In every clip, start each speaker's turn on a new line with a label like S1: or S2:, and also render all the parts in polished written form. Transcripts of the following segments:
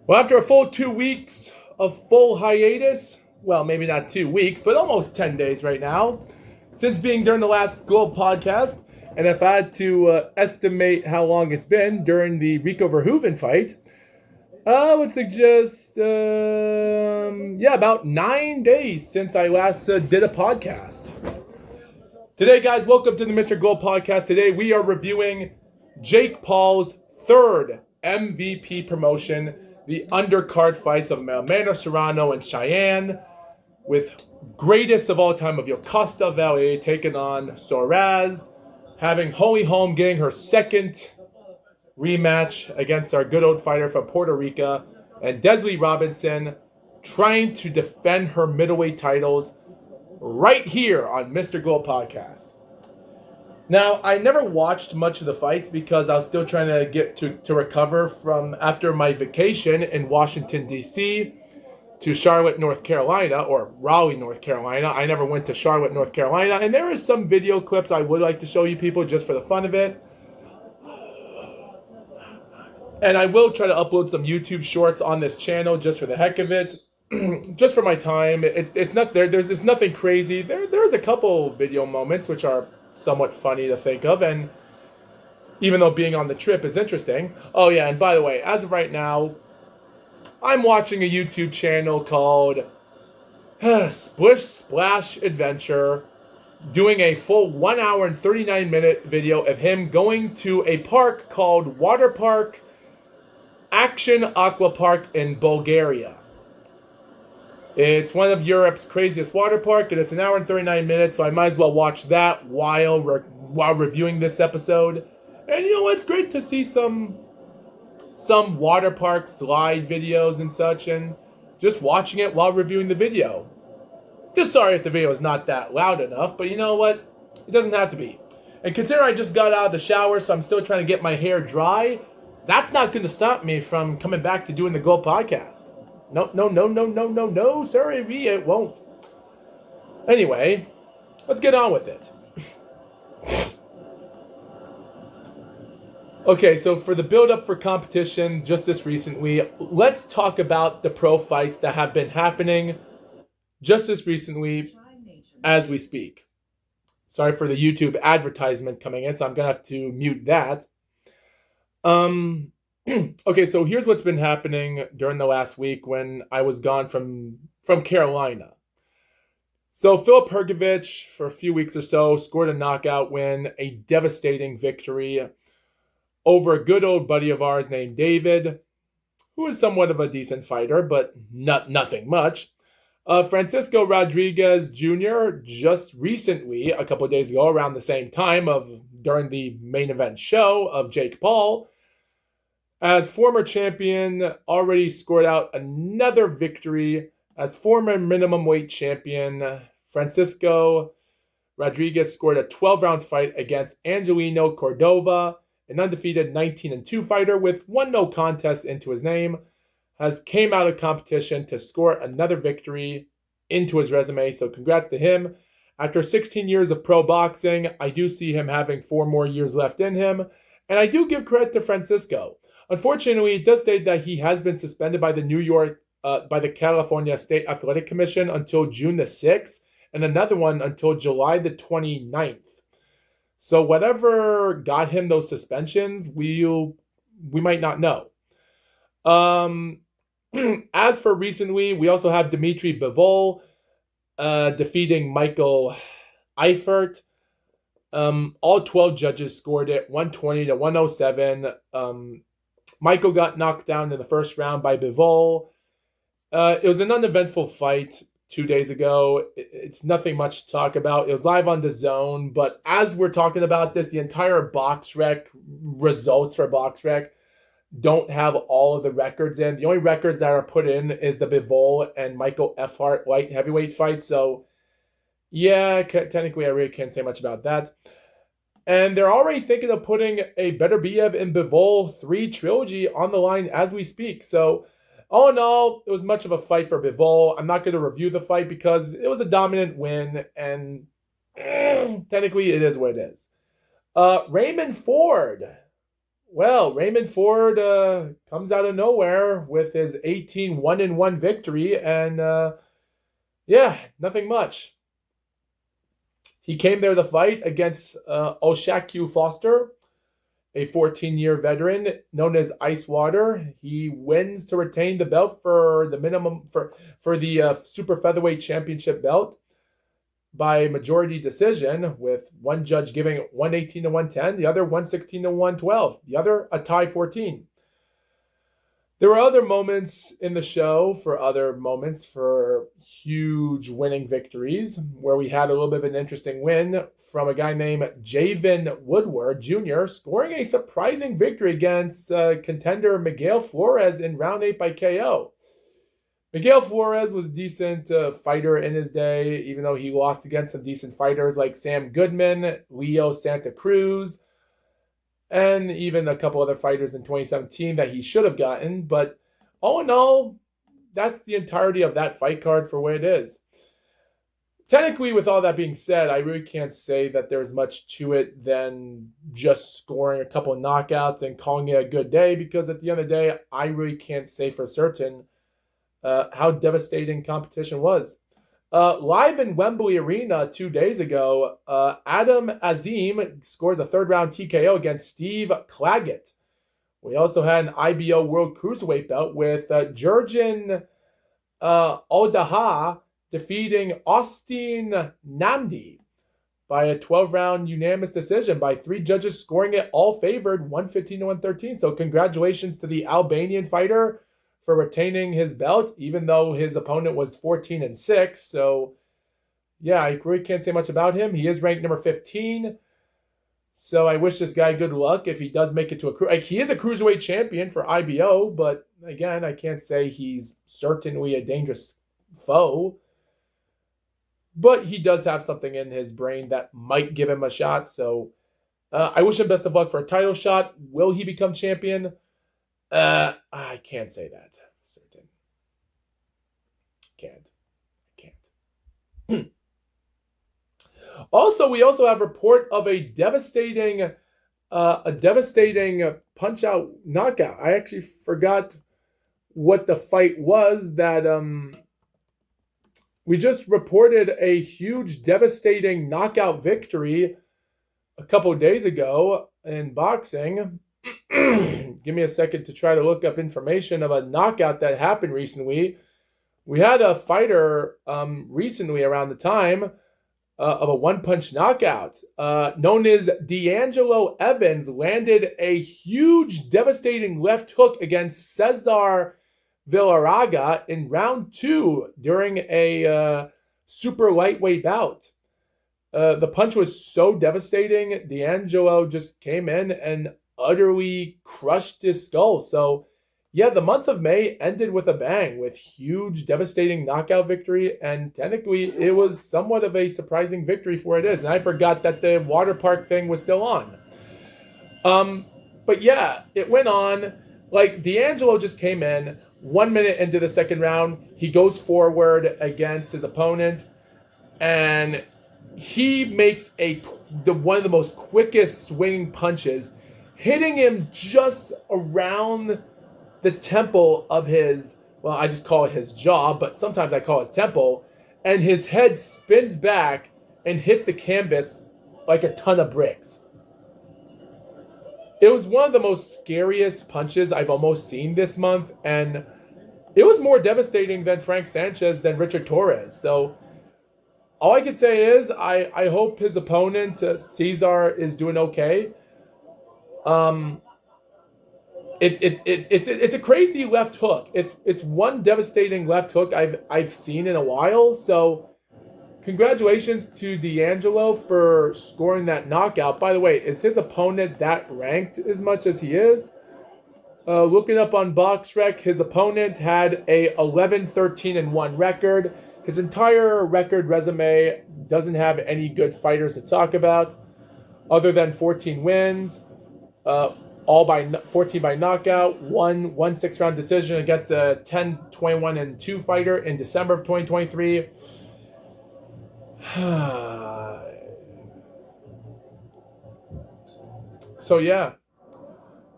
S1: Well, after a full 2 weeks of full hiatus, well, maybe not 2 weeks, but almost 10 days right now, since being during the last Gloat podcast, and if I had to estimate how long it's been during the Rico Verhoeven fight, I would suggest, about 9 days since I last did a podcast. Today, guys, welcome to the Mr. Gloat podcast. Today, we are reviewing Jake Paul's third MVP promotion, the undercard fights of Mano Serrano and Cheyenne, with greatest of all time of Yokasta Valley taking on Soares, having Holly Holm getting her second rematch against our good old fighter from Puerto Rico, and Desley Robinson trying to defend her middleweight titles right here on Mr. Gloat Podcast. Now, I never watched much of the fights because I was still trying to get to recover from after my vacation in Washington, D.C. to Charlotte, North Carolina, or Raleigh, North Carolina. I never went to Charlotte, North Carolina, and there is some video clips I would like to show you people just for the fun of it. And I will try to upload some YouTube shorts on this channel just for the heck of it. Just for my time. It's not there. There's nothing crazy. There's a couple video moments which are somewhat funny to think of, and even though being on the trip is interesting. Oh yeah, and by the way, as of right now, I'm watching a YouTube channel called Splish Splash Adventure, doing a full 1 hour and 39-minute video of him going to a park called Water Park Action Aqua Park in Bulgaria. It's one of Europe's craziest water park, and it's 1 hour and 39 minutes, so I might as well watch that while reviewing this episode. And you know, it's great to see some water park slide videos and such, and just watching it while reviewing the video. Just sorry if the video is not that loud enough, but you know what? It doesn't have to be. And consider I just got out of the shower, so I'm still trying to get my hair dry. That's not going to stop me from coming back to doing the Gloat podcast. No, sorry, it won't. Anyway, let's get on with it. Okay, so for the build-up for competition just this recently, let's talk about the pro fights that have been happening just this recently as we speak. Sorry for the YouTube advertisement coming in, so I'm going to have to mute that. Okay, so here's what's been happening during the last week when I was gone from Carolina. So Filip Hrgović, for a few weeks or so, scored a knockout win, a devastating victory over a good old buddy of ours named David, who is somewhat of a decent fighter, but nothing much. Francisco Rodriguez Jr. just recently, a couple of days ago, around the same time during the main event show of Jake Paul, as former champion, already scored out another victory as former minimum weight champion. Francisco Rodriguez scored a 12-round fight against Angelino Cordova, an undefeated 19-2 fighter with one no contest into his name, has came out of competition to score another victory into his resume. So congrats to him. After 16 years of pro boxing, I do see him having 4 more years left in him. And I do give credit to Francisco. Unfortunately, it does state that he has been suspended by the California State Athletic Commission until June the 6th, and another one until July the 29th. So whatever got him those suspensions, we might not know. As for recently, we also have Dimitri Bivol defeating Michael Eifert. All 12 judges scored it 120 to 107. Michael got knocked down in the first round by Bivol. It was an uneventful fight 2 days ago. It's nothing much to talk about. It was live on DAZN, but as we're talking about this, the entire BoxRec results for BoxRec don't have all of the records in. The only records that are put in is the Bivol and Michael F. Hart light heavyweight fight. So, yeah, technically I really can't say much about that. And they're already thinking of putting a Better Biev and Bivol 3 trilogy on the line as we speak. So, all in all, it was much of a fight for Bivol. I'm not going to review the fight because it was a dominant win, and technically it is what it is. Raymond Ford Well, Raymond Ford comes out of nowhere with his 18 1-1 victory, and yeah, nothing much. He came there to fight against Oshaku Foster, a 14-year veteran known as Ice Water. He wins to retain the belt for the minimum for the super featherweight championship belt by majority decision, with one judge giving 118 to 110, the other 116 to 112, the other a tie 14. There were other moments in the show for other moments for huge winning victories, where we had a little bit of an interesting win from a guy named Javen Woodward Jr., scoring a surprising victory against contender Miguel Flores in round 8 by KO. Miguel Flores was a decent fighter in his day, even though he lost against some decent fighters like Sam Goodman, Leo Santa Cruz, and even a couple other fighters in 2017 that he should have gotten. But all in all, that's the entirety of that fight card for what it is. Technically, with all that being said, I really can't say that there's much to it than just scoring a couple of knockouts and calling it a good day, because at the end of the day, I really can't say for certain how devastating competition was. Live in Wembley Arena 2 days ago, Adam Azim scores a third-round TKO against Steve Claggett. We also had an IBO World Cruiserweight belt with Jurgen Odaha defeating Austin Namdi by a 12-round unanimous decision by 3 judges, scoring it all favored 115 to 113. So congratulations to the Albanian fighter for retaining his belt, even though his opponent was 14-6. So, yeah, I really can't say much about him. He is ranked number 15. So I wish this guy good luck if he does make it to he is a cruiserweight champion for IBO, but again, I can't say he's certainly a dangerous foe. But he does have something in his brain that might give him a shot. So I wish him best of luck for a title shot. Will he become champion? I can't say that. Certain. Can't. Also, we also have report of a devastating punch out knockout. I actually forgot what the fight was that we just reported a huge devastating knockout victory a couple days ago in boxing. Give me a second to try to look up information of a knockout that happened recently. We had a fighter recently around the time of a one-punch knockout known as D'Angelo Evans, landed a huge, devastating left hook against Cesar Villarraga in round 2 during a super lightweight bout. The punch was so devastating, D'Angelo just came in and utterly crushed his skull. So, yeah, the month of May ended with a bang, with huge, devastating knockout victory, and technically it was somewhat of a surprising victory for it is. And I forgot that the water park thing was still on. But yeah, it went on. Like, D'Angelo just came in 1 minute into the second round. He goes forward against his opponent, and he makes one of the most quickest swinging punches, hitting him just around the temple of his, well, I just call it his jaw, but sometimes I call it his temple, and his head spins back and hits the canvas like a ton of bricks. It was one of the most scariest punches I've almost seen this month, and it was more devastating than Frank Sanchez than Richard Torres. So all I can say is I hope his opponent, Cesar, is doing okay. It's a crazy left hook. It's one devastating left hook I've seen in a while. So congratulations to D'Angelo for scoring that knockout. By the way, is his opponent that ranked as much as he is? Looking up on BoxRec, his opponent had a 11-13-1 record. His entire record resume doesn't have any good fighters to talk about, other than 14 wins, all by 14 by knockout, one 6-round decision against a 10-21-2 fighter in December of 2023. So yeah,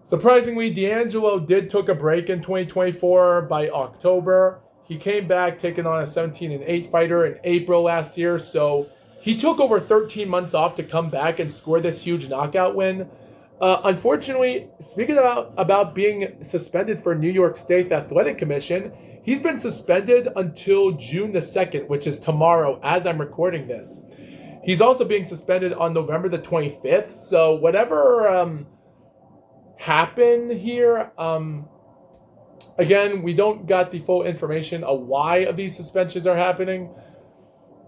S1: Surprisingly, D'Angelo did took a break in 2024 by October. He came back taking on a 17-8 fighter in April last year, so he took over 13 months off to come back and score this huge knockout win. Unfortunately, speaking about being suspended for New York State Athletic Commission, he's been suspended until June the 2nd, which is tomorrow as I'm recording this. He's also being suspended on November the 25th, so whatever happen here. Again, we don't got the full information of why of these suspensions are happening.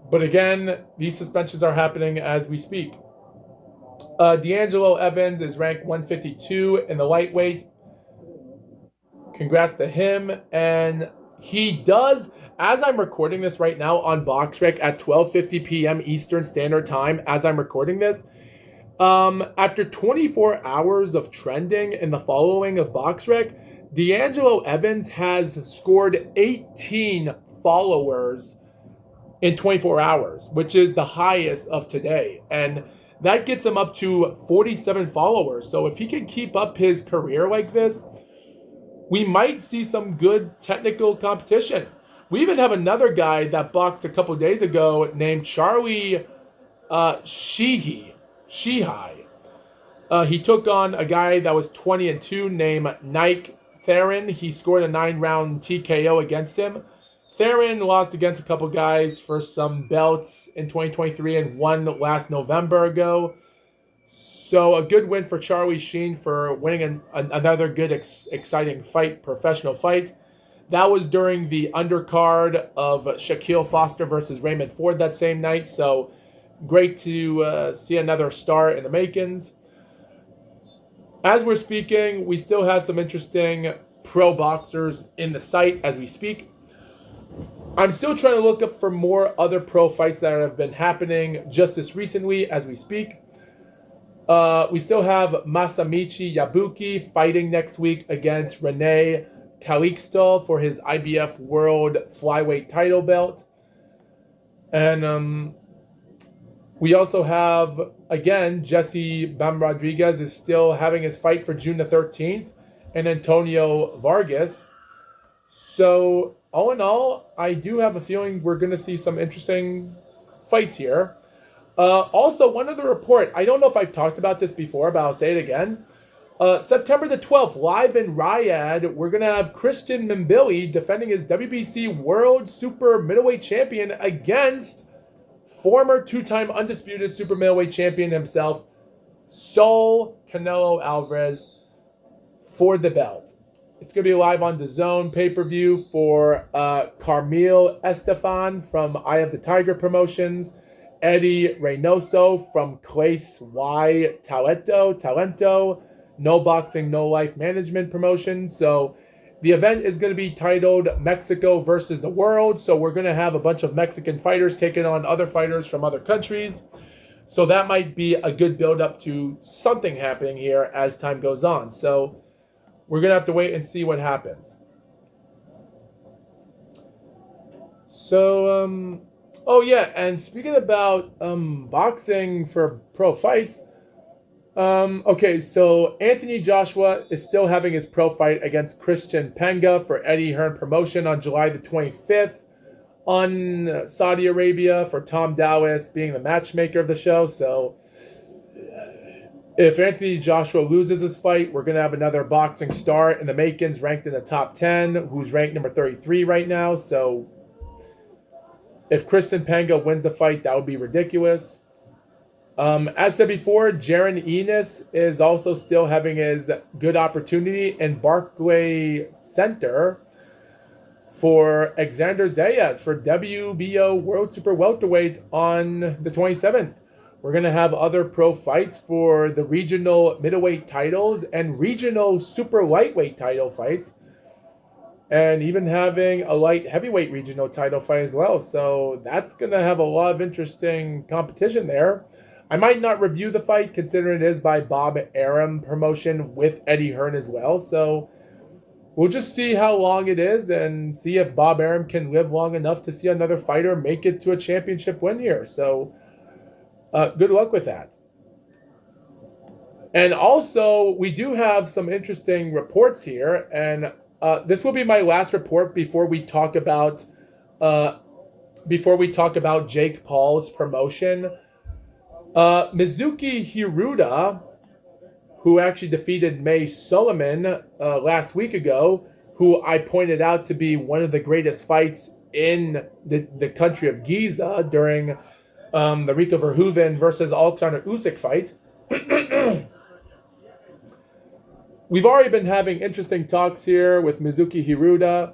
S1: But again, these suspensions are happening as we speak. D'Angelo Evans is ranked 152 in the lightweight. Congrats to him. And he does, as I'm recording this right now on BoxRec at 12:50 p.m. Eastern Standard Time, as I'm recording this, after 24 hours of trending in the following of BoxRec, D'Angelo Evans has scored 18 followers in 24 hours, which is the highest of today. And that gets him up to 47 followers. So if he can keep up his career like this, we might see some good technical competition. We even have another guy that boxed a couple days ago named Charlie Shihai. He took on a guy that was 20-2 named Nike Theron. He scored a 9-round TKO against him. Theron lost against a couple guys for some belts in 2023 and won last November ago. So a good win for Charlie Sheen for winning another good, exciting fight, professional fight. That was during the undercard of Shaquille Foster versus Raymond Ford that same night. So great to see another star in the makings. As we're speaking, we still have some interesting pro boxers in the site as we speak. I'm still trying to look up for more other pro fights that have been happening just this recently as we speak. We still have Masamichi Yabuki fighting next week against Rene Calixto for his IBF World Flyweight title belt. And we also have, again, Jesse Bam Rodriguez is still having his fight for June the 13th, and Antonio Vargas. So, all in all, I do have a feeling we're going to see some interesting fights here. Also, one other report. I don't know if I've talked about this before, but I'll say it again. September the 12th, live in Riyadh, we're going to have Christian Mbili defending his WBC World Super Middleweight Champion against former two-time undisputed super middleweight champion himself, Saul Canelo Alvarez, for the belt. It's going to be live on DAZN pay-per-view for Carmel Estefan from Eye of the Tiger Promotions, Eddie Reynoso from Clace Y Talento, No Boxing, No Life Management Promotion. So the event is going to be titled Mexico versus the World. So we're going to have a bunch of Mexican fighters taking on other fighters from other countries. So that might be a good build-up to something happening here as time goes on. So we're going to have to wait and see what happens. So, oh yeah, and speaking about boxing for pro fights, okay, so Anthony Joshua is still having his pro fight against Christian Penga for Eddie Hearn Promotion on July the 25th on Saudi Arabia for Tom Dallas being the matchmaker of the show. So if Anthony Joshua loses his fight, we're going to have another boxing star in the makings ranked in the top 10, who's ranked number 33 right now. So if Christian Penga wins the fight, that would be ridiculous. As said before, Jaron Enos is also still having his good opportunity in Barclay Center for Alexander Zayas for WBO World Super Welterweight on the 27th. We're going to have other pro fights for the regional middleweight titles and regional super lightweight title fights, and even having a light heavyweight regional title fight as well. So that's going to have a lot of interesting competition there. I might not review the fight considering it is by Bob Arum Promotion with Eddie Hearn as well. So we'll just see how long it is and see if Bob Arum can live long enough to see another fighter make it to a championship win here. So good luck with that. And also, we do have some interesting reports here, and this will be my last report uh, before we talk about Jake Paul's promotion. Mizuki Hiruta, who actually defeated May Solomon last week ago, who I pointed out to be one of the greatest fights in the country of Giza during the Rico Verhoeven versus Alexander Usyk fight. We've already been having interesting talks here with Mizuki Hiruta,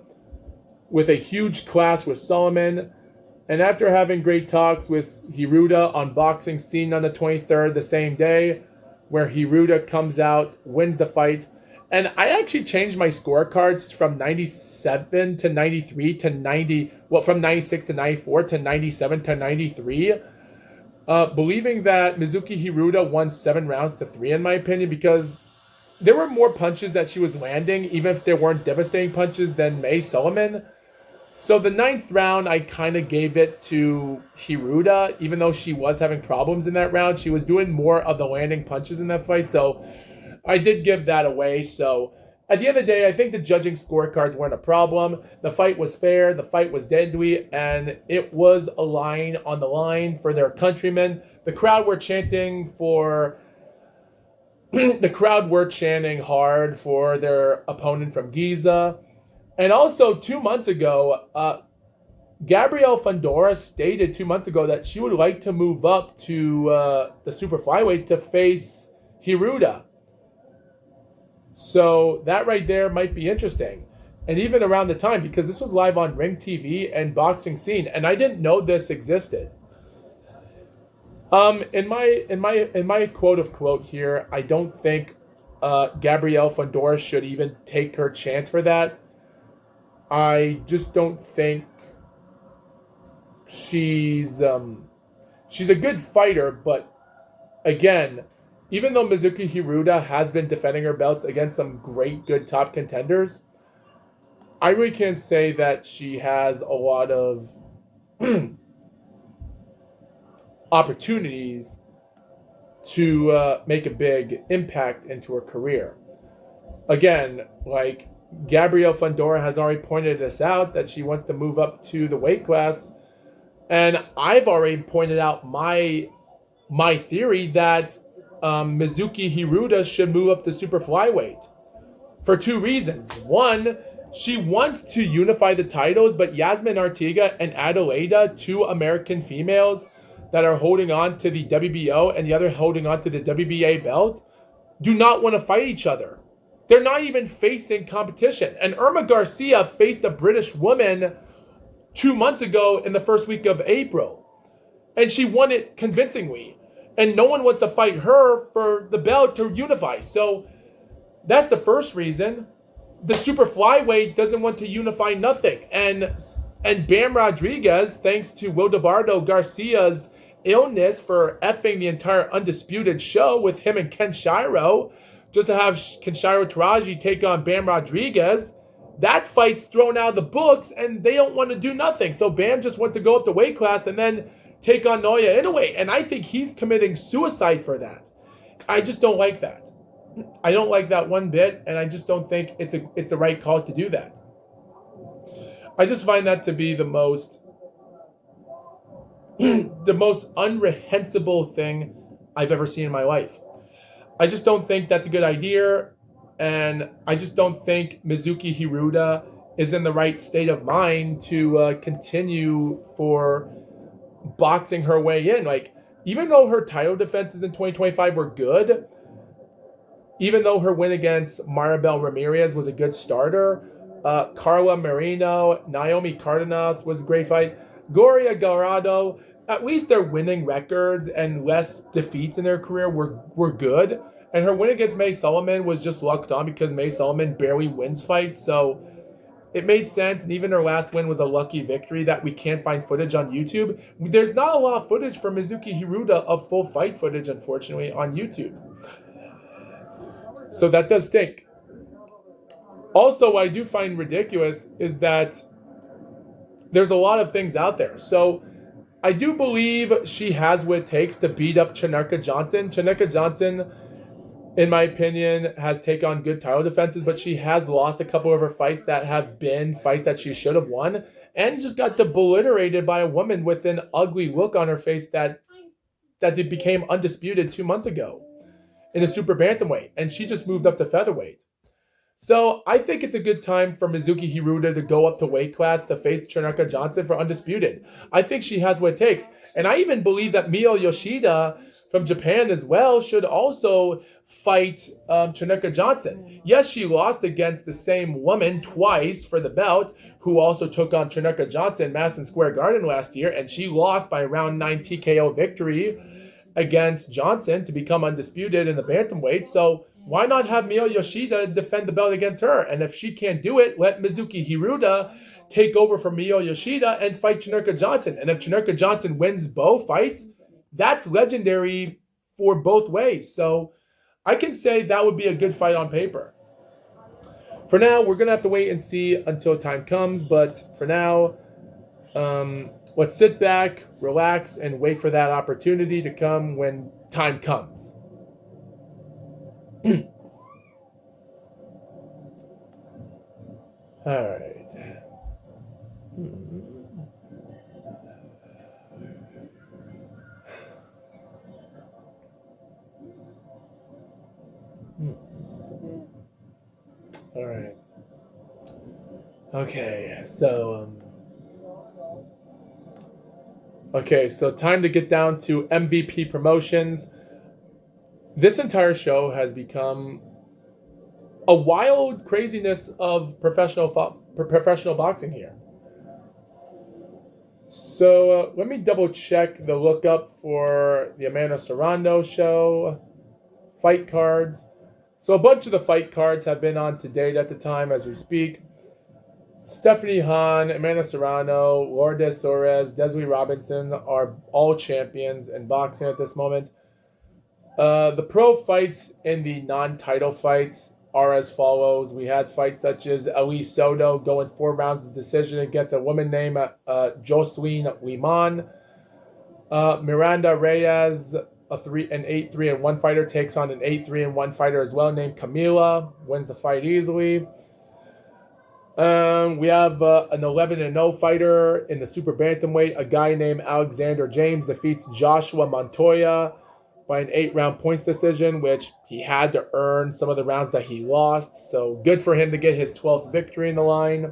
S1: with a huge clash with Solomon. And after having great talks with Hiruta on Boxing Scene on the 23rd, the same day, where Hiruta comes out, wins the fight. And I actually changed my scorecards from 97 to 93 to 90, well, from 96 to 94 to 97 to 93. Believing that Mizuki Hiruta won 7 rounds to 3, in my opinion, because there were more punches that she was landing, even if there weren't devastating punches, than May Solomon. So the 9th round, I kind of gave it to Hiruta, even though she was having problems in that round. She was doing more of the landing punches in that fight, so I did give that away. So at the end of the day, I think the judging scorecards weren't a problem. The fight was fair, the fight was deadly, and it was a line on the line for their countrymen. The crowd were chanting for... the crowd were chanting hard for their opponent from Giza. And also, 2 months ago, Gabrielle Fundora stated 2 months ago that she would like to move up to the super flyweight to face Hiruta. So that right there might be interesting. And even around the time, because this was live on Ring TV and Boxing Scene, and I didn't know this existed. In my quote here, I don't think Gabrielle Fundora should even take her chance for that. I just don't think she's a good fighter, but again, even though Mizuki Hiruta has been defending her belts against some great good top contenders, I really can't say that she has a lot of opportunities to make a big impact into her career. Again, like Gabrielle Fundora has already pointed this out, that she wants to move up to the weight class, and I've already pointed out my theory that Mizuki Hiruta should move up to super flyweight for 2 reasons. One, she wants to unify the titles, but Yasmin Artiga and Adelaida, 2 American females that are holding on to the WBO and the other holding on to the WBA belt, do not want to fight each other. They're not even facing competition. And Irma Garcia faced a British woman 2 months ago in the first week of April. And she won it convincingly. And no one wants to fight her for the belt to unify. So that's the first reason. The super flyweight doesn't want to unify nothing. And Bam Rodriguez, thanks to Wildebardo Garcia's illness for effing the entire Undisputed show with him and Ken Shiro, just to have Kenshiro Taraji take on Bam Rodriguez, that fight's thrown out of the books and they don't want to do nothing. So Bam just wants to go up the weight class and then take on Naoya Inoue. And I think he's committing suicide for that. I just don't like that. I don't like that one bit, and I just don't think it's the right call to do that. I just find that to be the most unreprehensible thing I've ever seen in my life. I just don't think that's a good idea, and I just don't think Mizuki Hiruta is in the right state of mind to continue for boxing her way in. Like, even though her title defenses in 2025 were good, even though her win against Maribel Ramirez was a good starter, Carla Marino, Naomi Cardenas was a great fight. Gloria Gallardo, at least their winning records and less defeats in their career were good. And her win against May Solomon was just lucked on because May Solomon barely wins fights. So it made sense. And even her last win was a lucky victory that we can't find footage on YouTube. There's not a lot of footage for Mizuki Hiruta of full fight footage, unfortunately, on YouTube. So that does stink. Also, what I do find ridiculous is that there's a lot of things out there. So I do believe she has what it takes to beat up Chineka Johnson. Chineka Johnson in my opinion, has taken on good title defenses, but she has lost a couple of her fights that have been fights that she should have won, and just got obliterated by a woman with an ugly look on her face that it became undisputed 2 months ago in the super bantamweight, and she just moved up to featherweight. So I think it's a good time for Mizuki Hiruta to go up to weight class to face Chinaka Johnson for undisputed. I think she has what it takes, and I even believe that Mio Yoshida from Japan as well should also fight Chinaka Johnson. Yes, she lost against the same woman twice for the belt, who also took on Chinaka Johnson in Madison Square Garden last year, and she lost by a round 9 TKO victory against Johnson to become undisputed in the bantamweight. So why not have Mio Yoshida defend the belt against her? And if she can't do it, let Mizuki Hiruta take over for Mio Yoshida and fight Chinaka Johnson. And if Chinaka Johnson wins both fights, that's legendary for both ways. So I can say that would be a good fight on paper. For now, we're going to have to wait and see until time comes. But for now, let's sit back, relax, and wait for that opportunity to come when time comes. All right. All right. Okay, so time to get down to MVP promotions. This entire show has become a wild craziness of professional boxing here. So let me double check the lookup for the Amanda Serrano show fight cards. So a bunch of the fight cards have been on to date at the time as we speak. Stephanie Hahn, Amanda Serrano, Lourdes Suarez, Desiree Robinson are all champions in boxing at this moment. The pro fights in the non-title fights are as follows. We had fights such as Elise Soto going 4 rounds of decision against a woman named Jocelyn Liman. Miranda Reyes, an 8-3-1 fighter, takes on an 8-3-1 fighter as well named Camila, wins the fight easily. We have an 11-0 fighter in the super bantamweight. A guy named Alexander James defeats Joshua Montoya by an 8-round points decision, which he had to earn some of the rounds that he lost. So good for him to get his 12th victory in the line.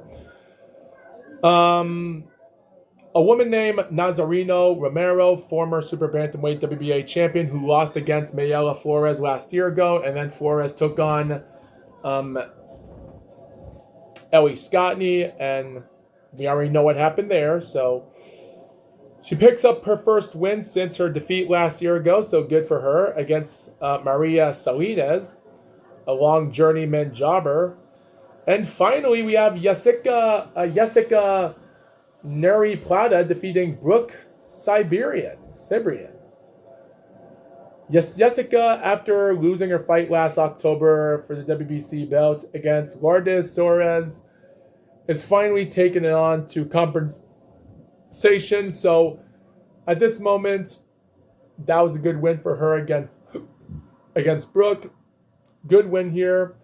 S1: A woman named Nazareno Romero, former super bantamweight WBA champion, who lost against Mayela Flores last year ago, and then Flores took on Ellie Scottney, and we already know what happened there. So she picks up her first win since her defeat last year ago, so good for her, against Maria Salinas, a long journeyman jobber. And finally, we have Jessica Neri Plata defeating Brooke Siberian. Yes, Jessica, after losing her fight last October for the WBC belt against Lourdes Suarez, is finally taking it on to compensation. So at this moment, that was a good win for her against Brooke. Good win here.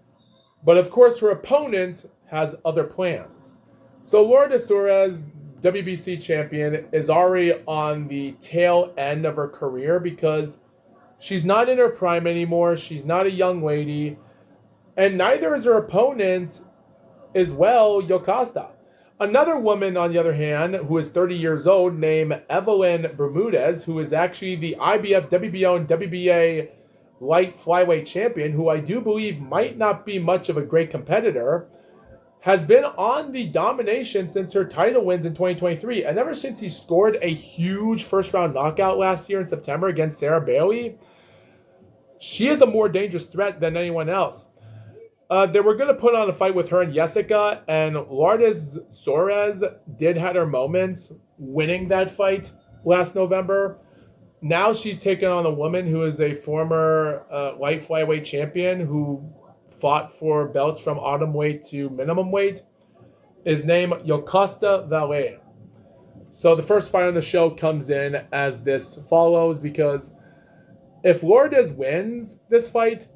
S1: But of course, her opponent has other plans. So Lourdes Suarez, WBC champion, is already on the tail end of her career because she's not in her prime anymore. She's not a young lady. And neither is her opponent as well, Yokasta. Another woman, on the other hand, who is 30 years old, named Evelyn Bermudez, who is actually the IBF, WBO, and WBA light flyweight champion, who I do believe might not be much of a great competitor, has been on the domination since her title wins in 2023. And ever since he scored a huge first-round knockout last year in September against Sarah Bailey, she is a more dangerous threat than anyone else. They were going to put on a fight with her and Jessica, and Lourdes Suarez did have her moments winning that fight last November. Now she's taken on a woman who is a former light flyweight champion who fought for belts from atom weight to minimum weight, is named Yokasta Valle. So the first fight on the show comes in as this follows, because if Lourdes wins this fight,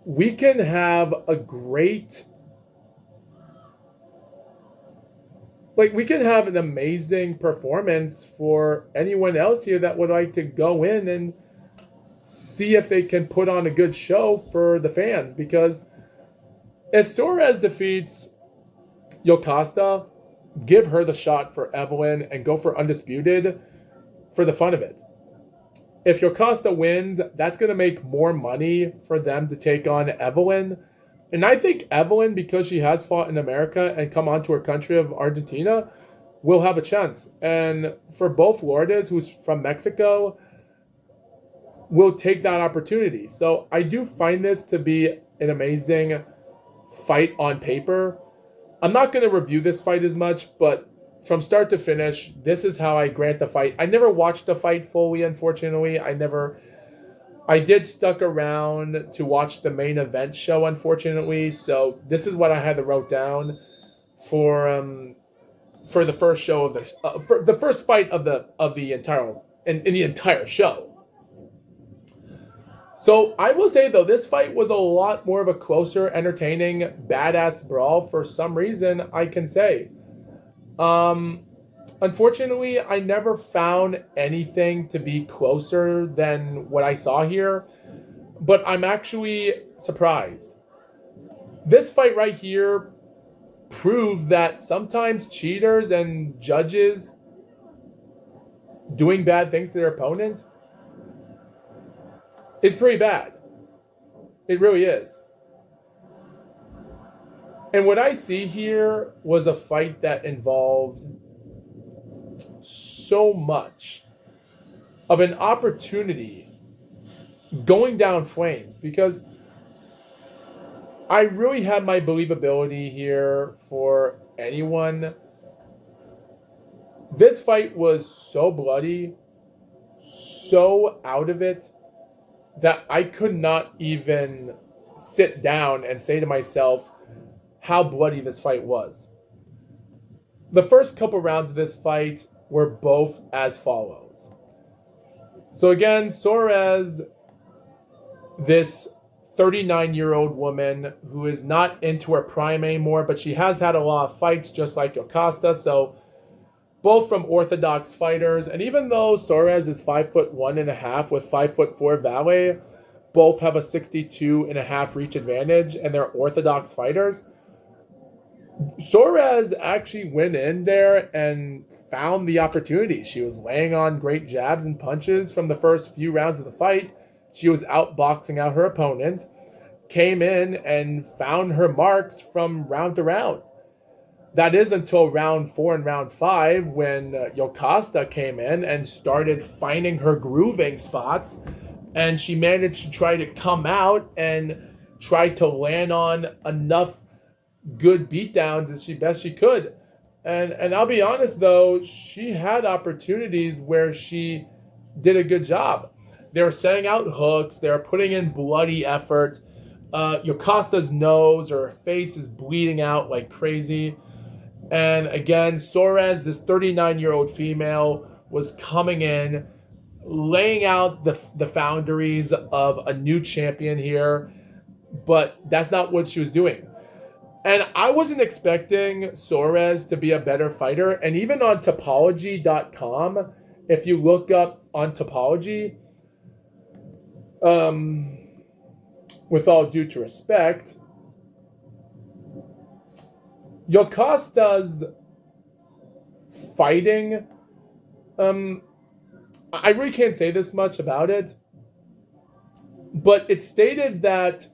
S1: we can have a great, we can have an amazing performance for anyone else here that would like to go in and see if they can put on a good show for the fans. Because if Suarez defeats Yokasta, give her the shot for Evelyn and go for undisputed for the fun of it. If Yokasta wins, that's going to make more money for them to take on Evelyn. And I think Evelyn, because she has fought in America and come on to her country of Argentina, will have a chance. And for both Lourdes, who's from Mexico, will take that opportunity. So I do find this to be an amazing fight on paper. I'm not going to review this fight as much, but from start to finish, this is how I grant the fight. I never watched the fight fully, unfortunately. I did stuck around to watch the main event show, unfortunately. So this is what I had to wrote down for the first show of this, for the first fight of the entire in the entire show. So I will say, though, this fight was a lot more of a closer, entertaining, badass brawl for some reason, I can say. Unfortunately, I never found anything to be closer than what I saw here, but I'm actually surprised. This fight right here proved that sometimes cheaters and judges doing bad things to their opponent is pretty bad. It really is. And what I see here was a fight that involved so much of an opportunity going down flames, because I really had my believability here for anyone. This fight was so bloody, so out of it, that I could not even sit down and say to myself how bloody this fight was. The first couple rounds of this fight were both as follows. So again, Suarez, this 39-year-old woman who is not into her prime anymore, but she has had a lot of fights just like Yokasta, so both from orthodox fighters. And even though Suarez is 5'1.5" with 5'4" Valle, both have a 62.5 reach advantage, and they're orthodox fighters. Suarez actually went in there and found the opportunity. She was laying on great jabs and punches from the first few rounds of the fight. She was outboxing out her opponent, came in and found her marks from round to round. That is until round 4 and round 5 when Yokasta came in and started finding her grooving spots, and she managed to try to come out and try to land on enough good beatdowns as best she could. And I'll be honest, though, she had opportunities where she did a good job. They were setting out hooks. They were putting in bloody effort. Yokasta's nose or her face is bleeding out like crazy. And again, Suarez, this 39-year-old female, was coming in, laying out the foundaries of a new champion here. But that's not what she was doing. And I wasn't expecting Suarez to be a better fighter. And even on Topology.com, if you look up on Topology, with all due to respect, Yokasta's fighting, I really can't say this much about it, but it stated that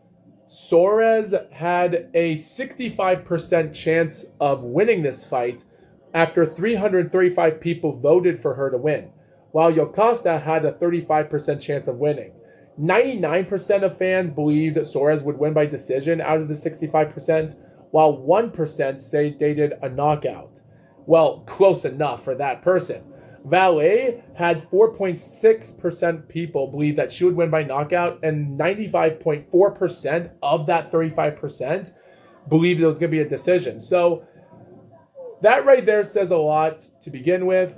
S1: Suarez had a 65% chance of winning this fight after 335 people voted for her to win, while Yokasta had a 35% chance of winning. 99% of fans believed Suarez would win by decision out of the 65%, while 1% say they did a knockout. Well, close enough for that person. Valle had 4.6% people believe that she would win by knockout, and 95.4% of that 35% believed it was going to be a decision. So that right there says a lot to begin with.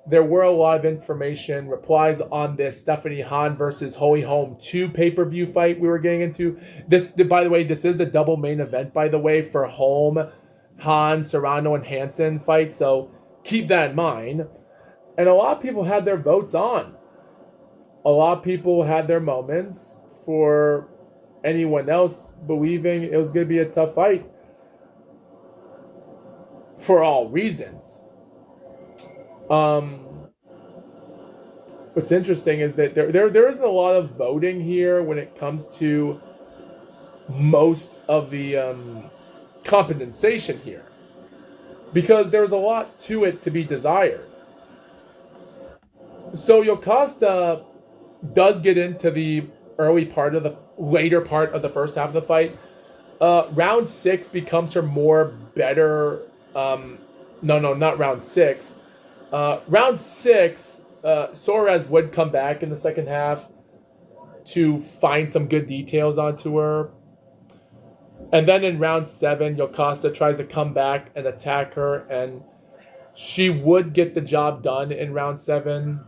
S1: there were a lot of information, replies on this Stephanie Han versus Holy Holm 2 pay-per-view fight we were getting into. This, by the way, this is a double main event, by the way, for Holm, Han, Serrano, and Hansen fight, so keep that in mind. And a lot of people had their votes on. A lot of people had their moments for anyone else believing it was going to be a tough fight for all reasons. What's interesting is that there isn't a lot of voting here when it comes to most of the compensation here, because there's a lot to it to be desired. So Yokasta does get into the later part of the first half of the fight. Round 6 becomes her more better. No, not round 6. Round 6, Soares would come back in the second half to find some good details onto her. And then in round 7, Yokasta tries to come back and attack her, and she would get the job done in round 7,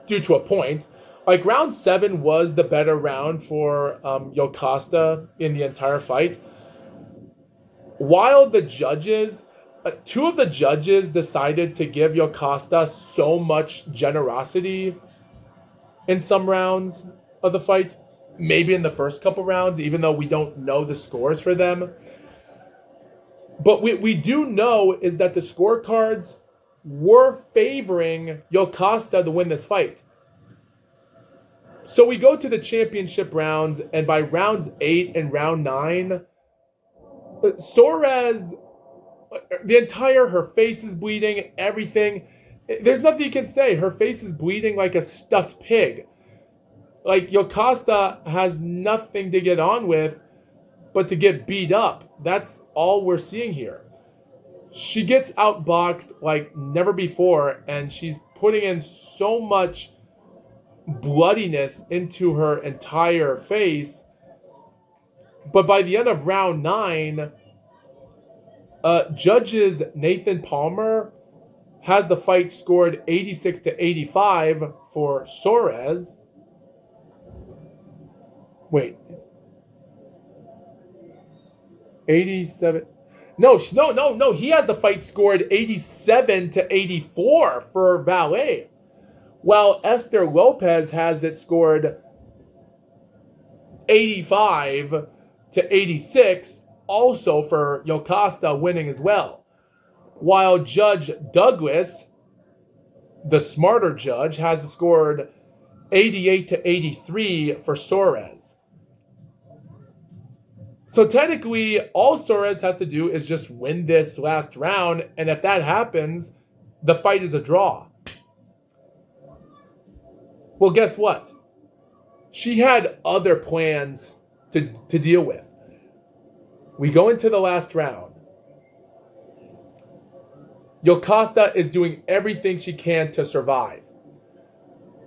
S1: due to a point. Like, round 7 was the better round for Yokasta in the entire fight. While the judges, 2 of the judges decided to give Yokasta so much generosity in some rounds of the fight, maybe in the first couple rounds, even though we don't know the scores for them. But we do know is that the scorecards were favoring Yokasta to win this fight. So we go to the championship rounds, and by rounds 8 and round 9, Soares, her face is bleeding, everything. There's nothing you can say. Her face is bleeding like a stuffed pig. Like, Yokasta has nothing to get on with but to get beat up. That's all we're seeing here. She gets outboxed like never before, and she's putting in so much bloodiness into her entire face. But by the end of round 9, judges Nathan Palmer has the fight scored 86-85 for Soares. Wait. 87. No. He has the fight scored 87-84 for Valle, while Esther Lopez has it scored 85-86, also for Yokasta winning as well. While Judge Douglas, the smarter judge, has it scored 88-83 for Soares. So technically, all Soares has to do is just win this last round, and if that happens, the fight is a draw. Well, guess what? She had other plans to deal with. We go into the last round. Yokasta is doing everything she can to survive.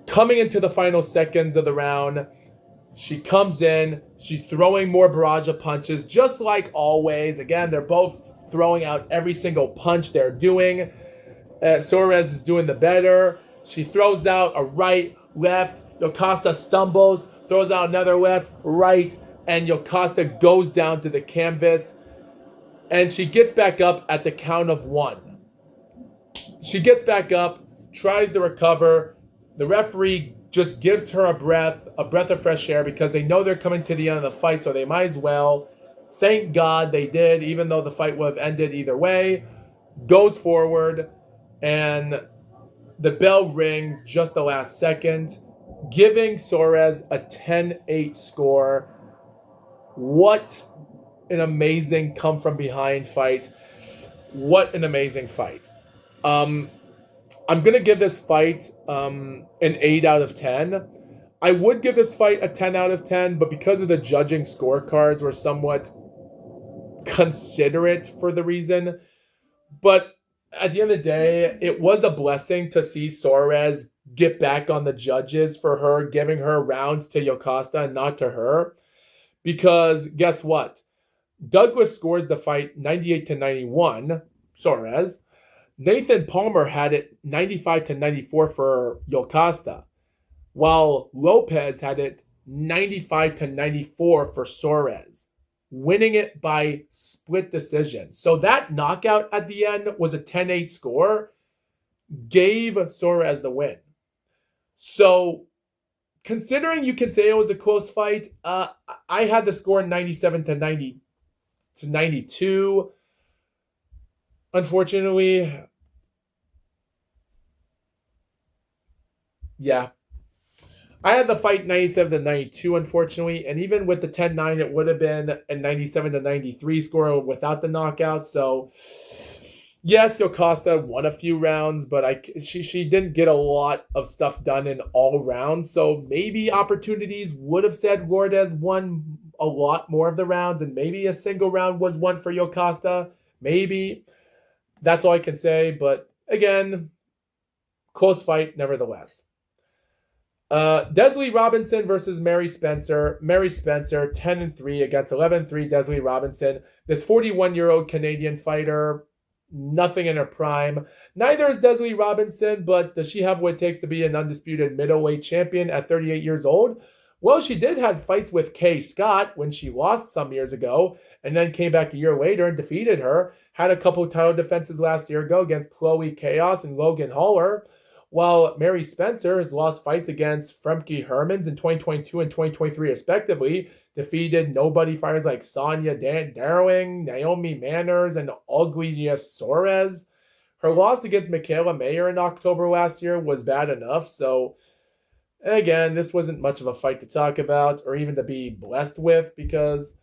S1: Coming into the final seconds of the round, she comes in, she's throwing more barrage of punches, just like always. Again, they're both throwing out every single punch they're doing. Soares is doing the better. She throws out a right, left. Yokasta stumbles, throws out another left, right, and Yokasta goes down to the canvas. And she gets back up at the count of 1. She gets back up, tries to recover. The referee just gives her a breath of fresh air, because they know they're coming to the end of the fight, so they might as well. Thank God they did, even though the fight would have ended either way. Goes forward, and the bell rings just the last second, giving Soares a 10-8 score. What an amazing come-from-behind fight. What an amazing fight. I'm going to give this fight an 8 out of 10. I would give this fight a 10 out of 10, but because of the judging scorecards were somewhat considerate for the reason. But at the end of the day, it was a blessing to see Soares get back on the judges for her giving her rounds to Yokasta and not to her. Because guess what? Douglas scores the fight 98-91, Soares. Nathan Palmer had it 95 to 94 for Yocasta, while Lopez had it 95 to 94 for Soares, winning it by split decision. So that knockout at the end was a 10-8 score, gave Soares the win. So considering you can say it was a close fight, I had the score 97 to 90 to 92. Unfortunately, yeah. I had the fight 97 to 92, unfortunately, and even with the 10-9, it would have been a 97 to 93 score without the knockout. So, yes, Yocasta won a few rounds, but she didn't get a lot of stuff done in all rounds. So maybe opportunities would have said Lourdes won a lot more of the rounds, and maybe a single round was won for Yocasta. Maybe. That's all I can say. But again, close fight nevertheless. Desley Robinson versus Mary Spencer. Mary Spencer, 10-3 against 11-3 Desley Robinson. This 41-year-old Canadian fighter, nothing in her prime. Neither is Desley Robinson, but does she have what it takes to be an undisputed middleweight champion at 38 years old? Well, she did have fights with Kay Scott when she lost some years ago, and then came back a year later and defeated her. Had a couple title defenses last year ago against Chloe Chaos and Logan Haller. While Mary Spencer has lost fights against Fremke Hermans in 2022 and 2023 respectively, defeated nobody fighters like Sonia Darling, Naomi Manners, and Oglia Soares. Her loss against Michaela Mayer in October last year was bad enough, so again, this wasn't much of a fight to talk about or even to be blessed with, because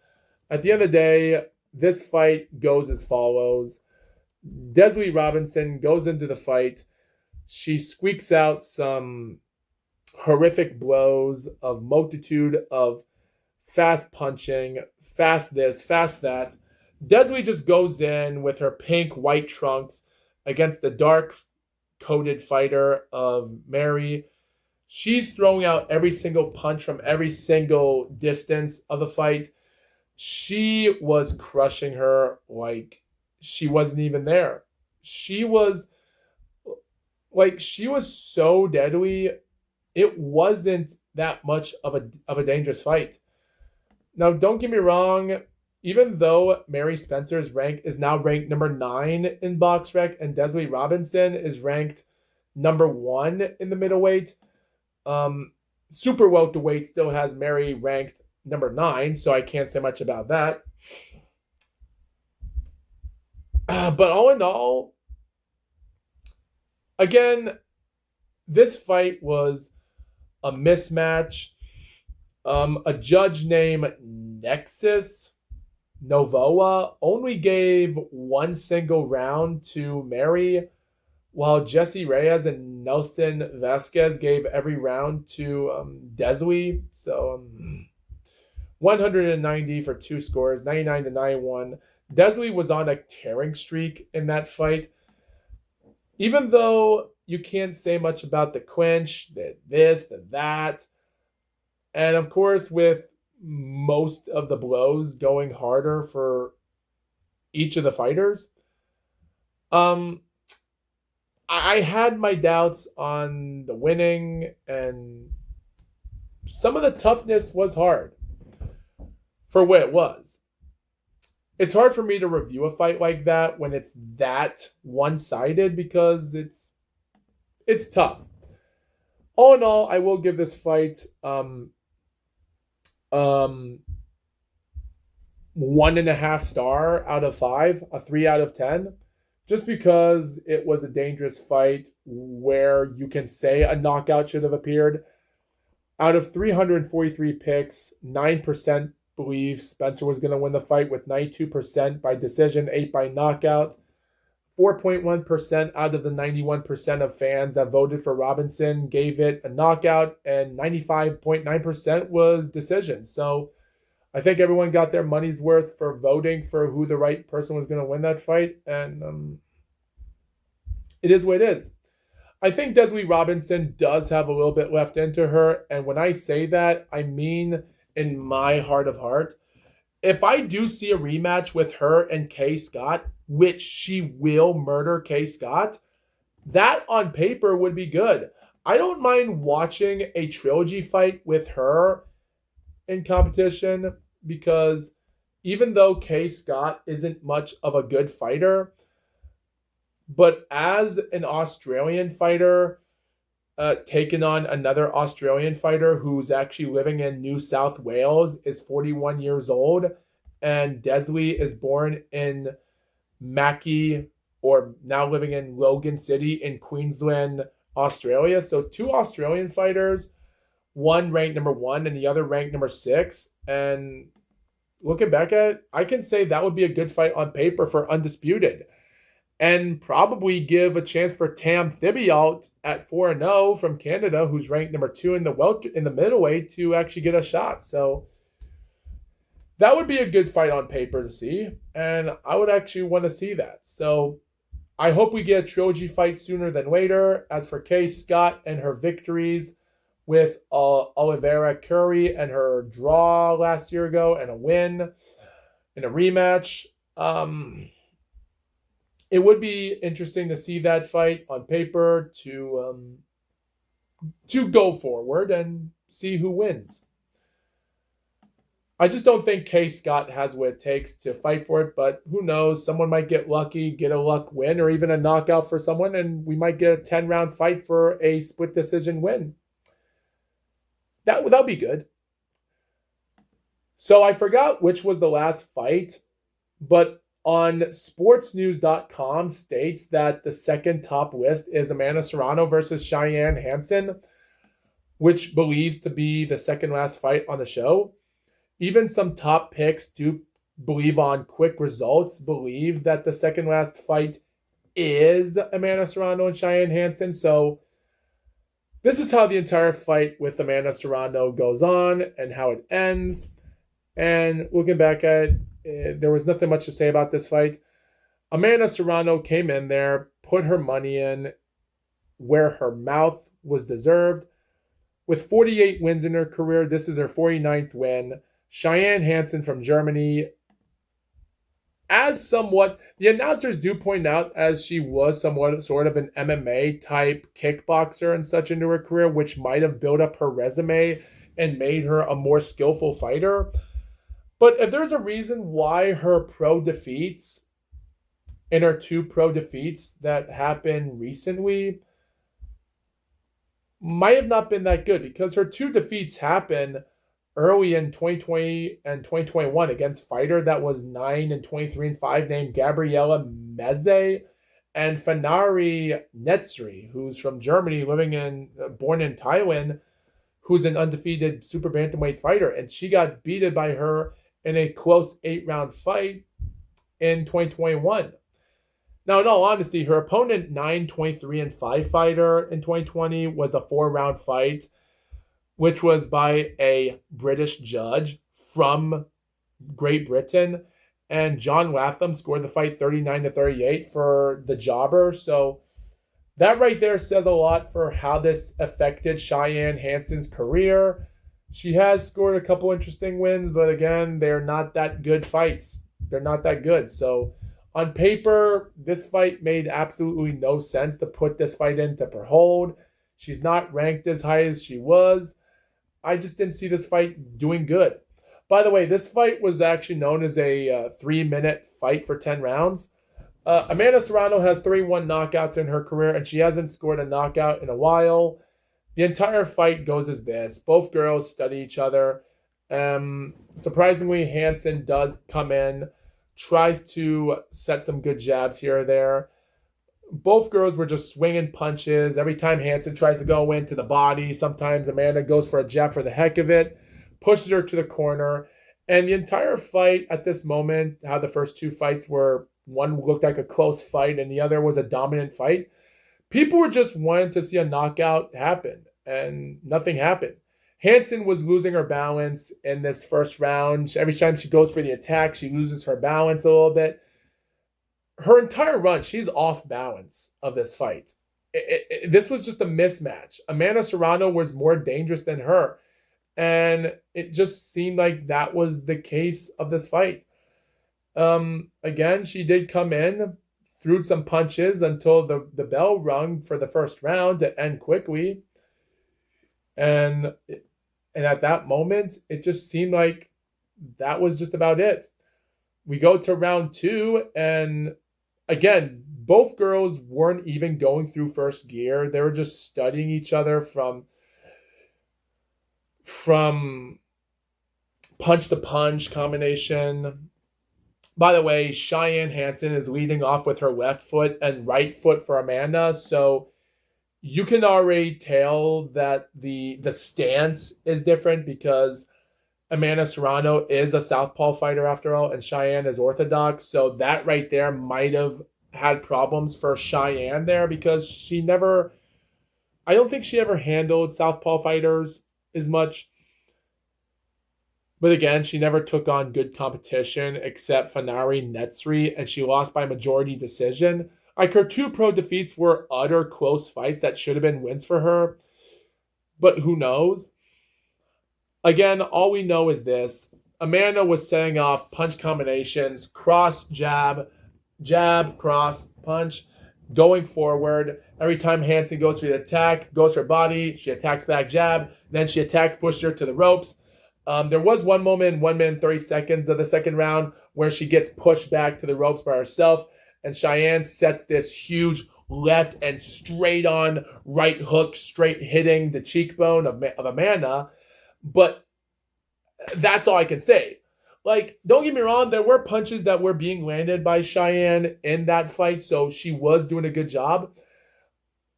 S1: at the end of the day, this fight goes as follows. Desley Robinson goes into the fight. She squeaks out some horrific blows of multitude of fast punching, fast this, fast that. Desley just goes in with her pink white trunks against the dark coated fighter of Mary. She's throwing out every single punch from every single distance of the fight. She was crushing her like she wasn't even there. She was so deadly, it wasn't that much of a dangerous fight. Now, don't get me wrong, even though Mary Spencer's rank is now ranked number 9 in BoxRec and Desley Robinson is ranked number 1 in the middleweight, super welterweight still has Mary ranked number 9, so I can't say much about that. But all in all, again, this fight was a mismatch. A judge named Nexus Novoa only gave one single round to Mary, while Jesse Reyes and Nelson Vasquez gave every round to Desley. So 190 for 2 scores, 99 to 91. Desley was on a tearing streak in that fight. Even though you can't say much about the clinch, the this, the that, and of course with most of the blows going harder for each of the fighters, I had my doubts on the winning, and some of the toughness was hard for what it was. It's hard for me to review a fight like that when it's that one-sided, because it's tough. All in all, I will give this fight 1.5 star out of 5, a 3 out of 10, just because it was a dangerous fight where you can say a knockout should have appeared. Out of 343 picks, 9% believe Spencer was going to win the fight, with 92% by decision, 8 by knockout. 4.1% out of the 91% of fans that voted for Robinson gave it a knockout, and 95.9% was decision. So I think everyone got their money's worth for voting for who the right person was going to win that fight, and it is what it is. I think Desley Robinson does have a little bit left into her, and when I say that, I mean in my heart of heart. If I do see a rematch with her and Kay Scott, which she will murder Kay Scott, that on paper would be good. I don't mind watching a trilogy fight with her in competition because even though Kay Scott isn't much of a good fighter, but as an Australian fighter, taking on another Australian fighter who's actually living in New South Wales, is 41 years old, and Desley is born in Mackie, or now living in Logan City in Queensland, Australia. So two Australian fighters, one ranked number 1 and the other ranked number 6. And looking back at it, I can say that would be a good fight on paper for Undisputed. And probably give a chance for Tam Thibault at 4-0 from Canada, who's ranked number 2 in the middleweight, to actually get a shot. So that would be a good fight on paper to see, and I would actually want to see that. So I hope we get a trilogy fight sooner than later. As for Kay Scott and her victories with Oliveira Curry and her draw last year ago and a win in a rematch, it would be interesting to see that fight on paper to go forward and see who wins. I just don't think Kay Scott has what it takes to fight for it, but who knows? Someone might get lucky, get a luck win, or even a knockout for someone, and we might get a 10-round fight for a split decision win. That'll be good. So I forgot which was the last fight, but on sportsnews.com states that the second top list is Amanda Serrano versus Cheyenne Hansen, which believes to be the second last fight on the show. Even some top picks do believe on quick results, believe that the second last fight is Amanda Serrano and Cheyenne Hansen. So this is how the entire fight with Amanda Serrano goes on and how it ends. And looking back at it, there was nothing much to say about this fight. Amanda Serrano came in there, put her money in where her mouth was deserved. With 48 wins in her career, this is her 49th win. Cheyenne Hansen from Germany, the announcers do point out, as she was somewhat sort of an MMA type kickboxer and such into her career, which might have built up her resume and made her a more skillful fighter. But if there's a reason why her pro defeats, in her 2 pro defeats that happened recently, might have not been that good, because her 2 defeats happened early in 2020 and 2021 against fighter that was 9-23-5 named Gabriela Meze and Fanari Netsri, who's from Germany, born in Taiwan, who's an undefeated super bantamweight fighter, and she got beaten by her in a close 8-round fight in 2021. Now, in all honesty, her opponent, 9-23-5 fighter in 2020, was a 4-round fight, which was by a British judge from Great Britain. And John Latham scored the fight 39-38 for the jobber. So that right there says a lot for how this affected Cheyenne Hansen's career. She has scored a couple interesting wins, but again, they're not that good fights. They're not that good. So on paper, this fight made absolutely no sense to put this fight into per hold. She's not ranked as high as she was. I just didn't see this fight doing good. By the way, this fight was actually known as a 3-minute fight for 10 rounds. Amanda Serrano has 31 knockouts in her career, and she hasn't scored a knockout in a while. The entire fight goes as this. Both girls study each other. Surprisingly, Hansen does come in, tries to set some good jabs here or there. Both girls were just swinging punches. Every time Hansen tries to go into the body, sometimes Amanda goes for a jab for the heck of it, pushes her to the corner. And the entire fight at this moment, how the first 2 fights were, one looked like a close fight and the other was a dominant fight. People were just wanting to see a knockout happen, and nothing happened. Hansen was losing her balance in this first round. Every time she goes for the attack, she loses her balance a little bit. Her entire run, she's off balance of this fight. This was just a mismatch. Amanda Serrano was more dangerous than her. And it just seemed like that was the case of this fight. Again, she did come in, threw some punches until the bell rung for the first round to end quickly. And and at that moment, it just seemed like that was just about it. We go to round two, and again, both girls weren't even going through first gear. They were just studying each other from punch to punch combination. By the way, Cheyenne Hansen is leading off with her left foot and right foot for Amanda. So you can already tell that the stance is different because Amanda Serrano is a southpaw fighter after all, and Cheyenne is orthodox. So that right there might have had problems for Cheyenne there because I don't think she ever handled southpaw fighters as much. But again, she never took on good competition except Fanari Netsri, and she lost by majority decision. Like her two pro defeats were utter close fights that should have been wins for her, but who knows? Again, all we know is this. Amanda was setting off punch combinations, cross, jab, jab, cross, punch, going forward. Every time Hansen goes for the attack, goes for her body, she attacks back, jab, then she attacks, pushes her to the ropes. There was one moment, 1 minute, 30 seconds of the second round, where she gets pushed back to the ropes by herself, and Cheyenne sets this huge left and straight on right hook, straight hitting the cheekbone of Amanda. But that's all I can say. Like, don't get me wrong, there were punches that were being landed by Cheyenne in that fight, so she was doing a good job.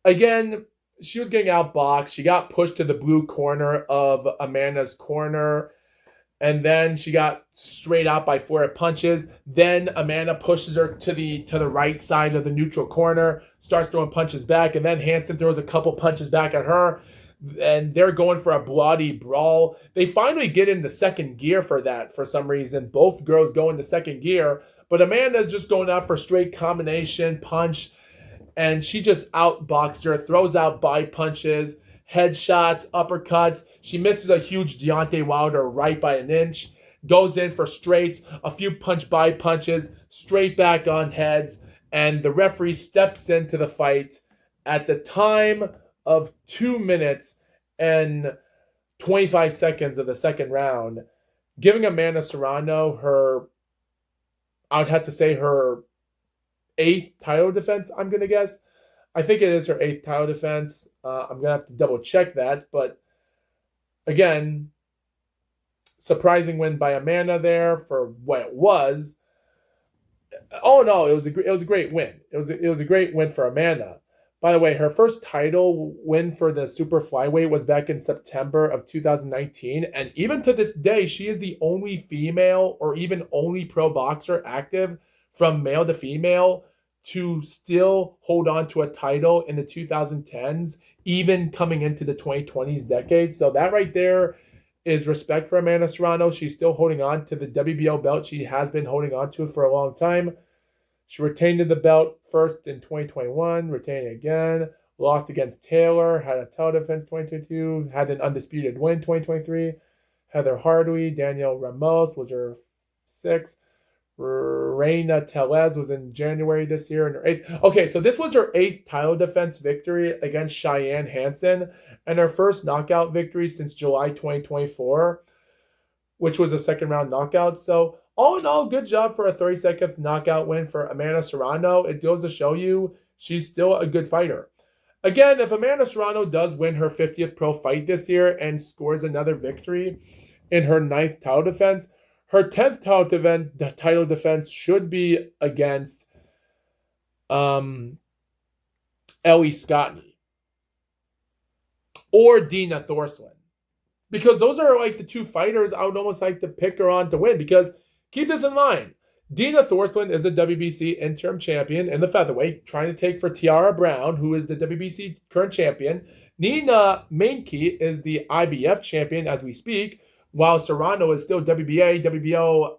S1: Again, she was getting outboxed. She got pushed to the blue corner of Amanda's corner, and then she got straight out by 4 punches. Then Amanda pushes her to the right side of the neutral corner, starts throwing punches back, and then Hansen throws a couple punches back at her, and they're going for a bloody brawl. They finally get into second gear for that for some reason. Both girls go into second gear, but Amanda's just going out for straight combination punch, and she just outboxed her, throws out by punches, headshots, uppercuts. She misses a huge Deontay Wilder right by an inch, goes in for straights, a few punch by punches, straight back on heads, and the referee steps into the fight at the time of 2 minutes and 25 seconds of the second round, giving Amanda Serrano I would have to say her 8th title defense, I'm going to guess. I think it is her 8th title defense. I'm going to have to double check that. But again, surprising win by Amanda there for what it was. Oh no, it was a great win. It was a great win for Amanda. By the way, her first title win for the super flyweight was back in September of 2019, and even to this day, she is the only female or even only pro boxer active from male to female to still hold on to a title in the 2010s, even coming into the 2020s decade. So that right there is respect for Amanda Serrano. She's still holding on to the WBO belt she has been holding on to for a long time. She retained the belt first in 2021, retained it again, lost against Taylor, had a title defense 2022, had an undisputed win 2023. Heather Hardway, Danielle Ramos was her 6th. Reina Telez was in January this year in her 8th. Okay, so this was her 8th title defense victory against Cheyenne Hansen and her first knockout victory since July 2024, which was a second round knockout. So all in all, good job for a 32nd knockout win for Amanda Serrano. It goes to show you she's still a good fighter. Again, if Amanda Serrano does win her 50th pro fight this year and scores another victory in her 9th title defense, her 10th title defense should be against Ellie Scottney or Dina Thorslin. Because those are like the two fighters I would almost like to pick her on to win. Because keep this in mind. Dina Thorslin is the WBC interim champion in the featherweight, trying to take for Tiara Brown, who is the WBC current champion. Nina Mainke is the IBF champion as we speak, while Serrano is still WBA, WBO,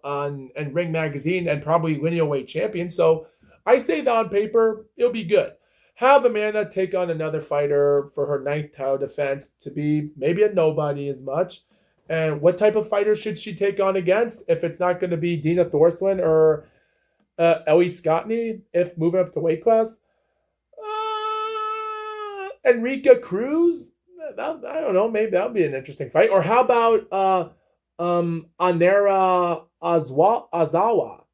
S1: and Ring Magazine, and probably lineal weight champion. So I say that on paper, it'll be good. Have Amanda take on another fighter for her 9th title defense to be maybe a nobody as much. And what type of fighter should she take on against if it's not going to be Dina Thorslin or Ellie Scottney if moving up the weight class? Enrica Cruz? I don't know. Maybe that would be an interesting fight. Or how about Anera Azawa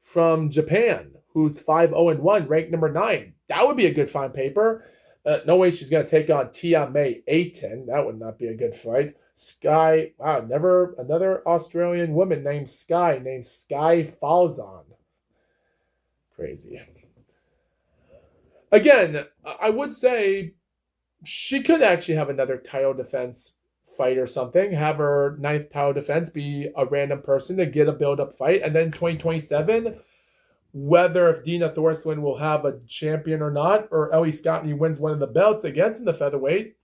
S1: from Japan, who's 5-0-1, ranked number 9. That would be a good fight paper. No way she's going to take on Tia May Aiton. That would not be a good fight. Sky, wow, never another Australian woman named Sky Falzon. Crazy. Again, I would say she could actually have another title defense fight or something. Have her 9th title defense be a random person to get a build-up fight. And then 2027, whether if Dina Thorslin will have a champion or not, or Ellie Scottney wins one of the belts against in the featherweight,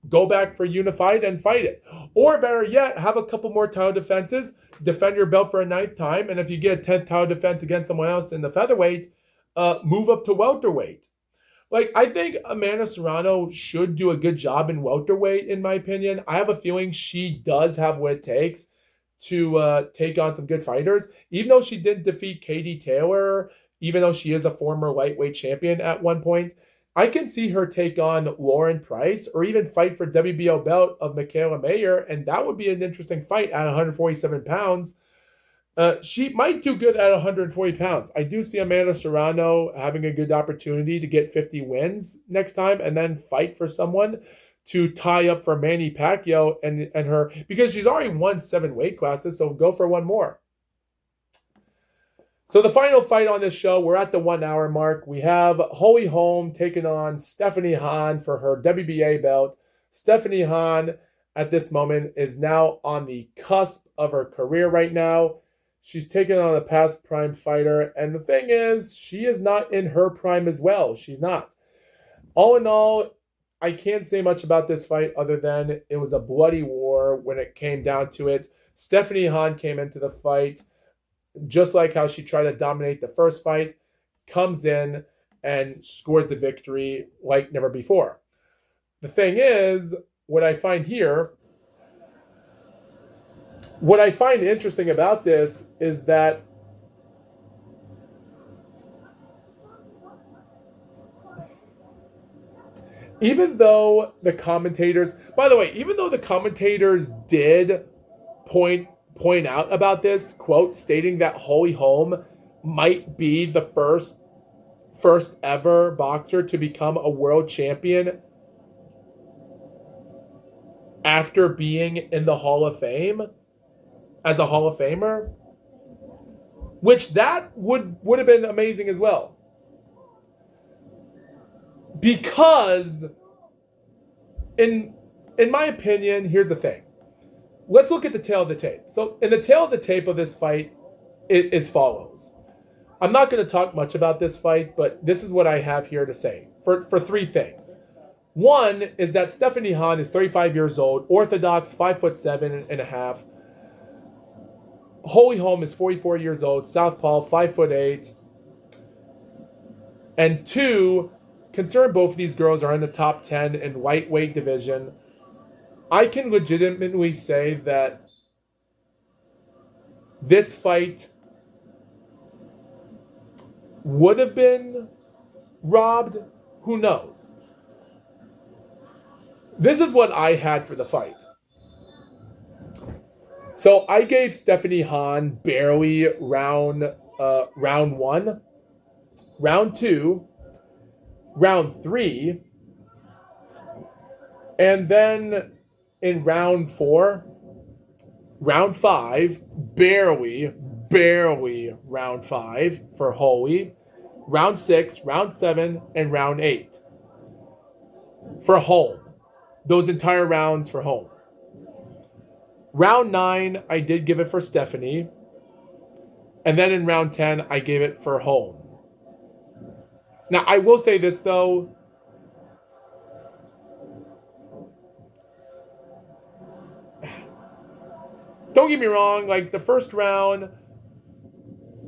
S1: go back for unified and fight it. Or better yet, have a couple more title defenses, defend your belt for a 9th time, and if you get a 10th title defense against someone else in the featherweight, move up to welterweight. Like, I think Amanda Serrano should do a good job in welterweight, in my opinion. I have a feeling she does have what it takes to take on some good fighters. Even though she didn't defeat Katie Taylor, even though she is a former lightweight champion at one point, I can see her take on Lauren Price or even fight for WBO belt of Michaela Mayer, and that would be an interesting fight at 147 pounds. She might do good at 140 pounds. I do see Amanda Serrano having a good opportunity to get 50 wins next time and then fight for someone to tie up for Manny Pacquiao and her, because she's already won 7 weight classes, so go for one more. So the final fight on this show, we're at the 1 hour mark. We have Holly Holm taking on Stephanie Han for her WBA belt. Stephanie Han at this moment is now on the cusp of her career right now. She's taken on a past prime fighter, and the thing is, she is not in her prime as well. She's not. All in all, I can't say much about this fight other than it was a bloody war when it came down to it. Stephanie Han came into the fight just like how she tried to dominate the first fight, comes in and scores the victory like never before. The thing is, what I find interesting about this is that even though the commentators did point out about this, quote, stating that Holly Holm might be the first ever boxer to become a world champion after being in the Hall of Fame, as a Hall of Famer, which that would have been amazing as well. Because in my opinion, here's the thing. Let's look at the tail of the tape. So in the tail of the tape of this fight, it is follows. I'm not going to talk much about this fight, but this is what I have here to say for 3 things. One is that Stephanie Han is 35 years old, orthodox, 5'7.5". Holly Holm is 44 years old, southpaw, 5'8". And 2, considering both of these girls are in the top 10 in lightweight division, I can legitimately say that this fight would have been robbed. Who knows? This is what I had for the fight. So I gave Stephanie Han barely round 1, round 2, round 3, and then in round 4, round 5, barely round 5 for Holly, round 6, round 7, and round 8 for Holm. Those entire rounds for Holm. Round 9, I did give it for Stephanie. And then in round 10, I gave it for Holm. Now, I will say this, though. Don't get me wrong, like the first round,